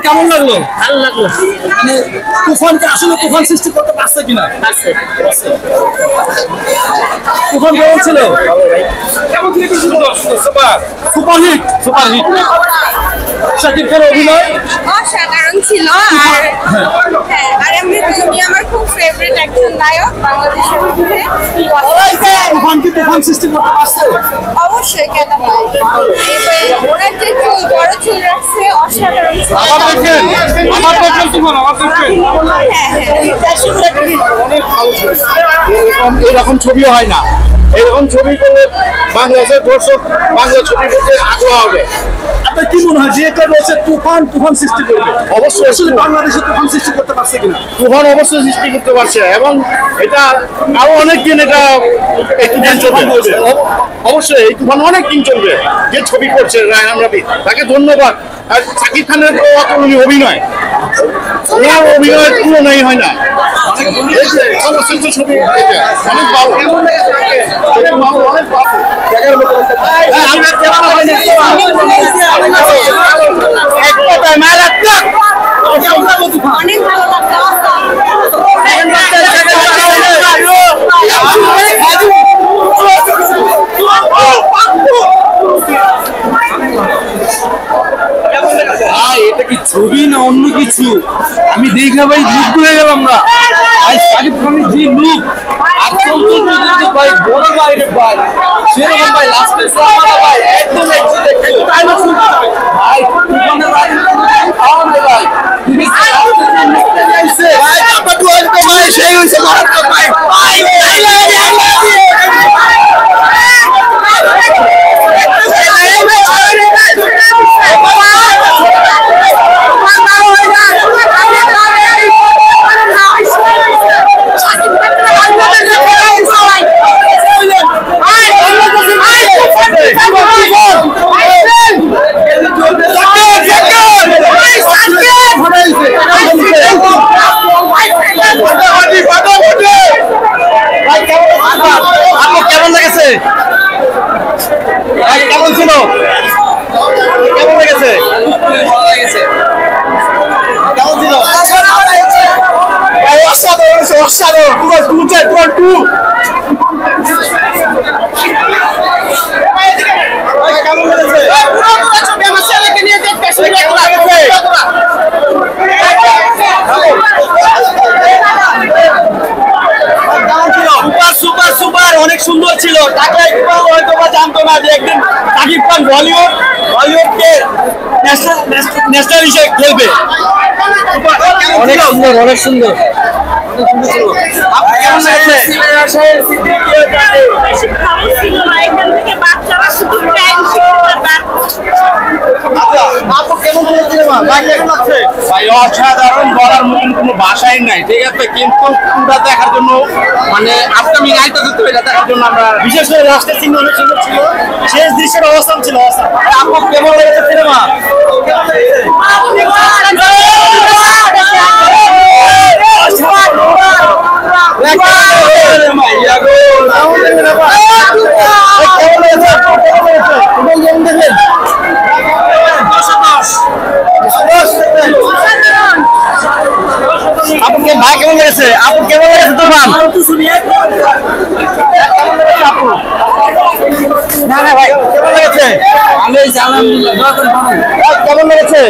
কেমন লাগলো? ভালো লাগলো। মানে তুফানকে আসলে তুফান সৃষ্টি করতে পারছে কিনা? তুফান কেমন ছিল? কেমন ছিল? Super superhit superhit. শাকিব খানের অভিনয় অসাধারণ ছিল। আর এমনি তুমি আমার খুব ফেভারিট একজন নায়ক বাংলাদেশের মধ্যে। তুফান কি তুফান সৃষ্টি করতে পারছে? অবশ্যই কেন নয়, ওরা যে চুল বড় চুল রাখছে অসাধারণ ছিল। এরকম ছবিও হয় না। এরকম ছবি করলে বাংলাদেশের দর্শক বাংলা ছবি করতে আগ্রহ হবে। আপনার কি মনে হয় যে একটা রয়েছে তুফান তুফান সৃষ্টি করবে? অবশ্যই আসলে বাংলাদেশে তুফান সৃষ্টি করতে পারছে কিনা? তুফান অবশ্যই সৃষ্টি করতে পারছে এবং এটা আরো অনেক দিন এটা এই তুফান চলবে। অবশ্যই এই তুফান অনেক দিন চলবে। যে ছবি করছে রায়হান রাফি তাকে ধন্যবাদ। আর শাকিব খানের অতুলনীয় অভিনয়, ওনার অভিনয়ের তুলনাই হয় না। সর্বশ্রেষ্ঠ ছবি অনেক ভালো, অনেক ভালো। অনেক ভালো লাগলো। এটা কি ছবি না অন্য কিছু? আমি দেখে ভাই মুগ্ধ হয়ে গেলাম না। ভাই শাকিব খানের যে লুক আর চলতে ভাই বড় বাইরে ভাই সেরকম ভাই লাস্টে সামানা ভাই একদম একটু ডায়লগ শুনতে হবে ভাই। তুফানের ভাই ভাই তুমি আইছে ভাই আপা তো ভাই সেই হইছে মারাত্মক ভাই ভাই আই লাভ ইউ। কেমন লেগেছে? কেমন ছিল? কেমন লেগেছে? কেমন ছিল? অসাধারণ অসাধারণ। কেমন লেগেছে? সুপার সুপার অনেক সুন্দর ছিল। তাকে হয়তো বা জানতো না যে একদিন শাকিব খান বলিউডকে ন্যাশনাল হিসেবে খেলবে। অনেক সুন্দর অনেক সুন্দর। কেমন লাগছে? ভাই অসাধারণ, বলার মতন কোনো ভাষাই নাই। ঠিক আছে, কিন্তু পুরা দেখার জন্য মানে আপকামিং আইটেম দেখার জন্য আমরা বিশেষ করে লাস্টের সিন অনেক সুন্দর ছিল। শেষ দৃশ্যের অবস্থান ছিল অবস্থা। আপনার কেমন লেগেছে সিনেমা? আপনাকে ভাই কেমন লেগেছে? আপু কেমন লেগেছে তুফান? না না ভাই কেমন লেগেছে? কেমন লেগেছে?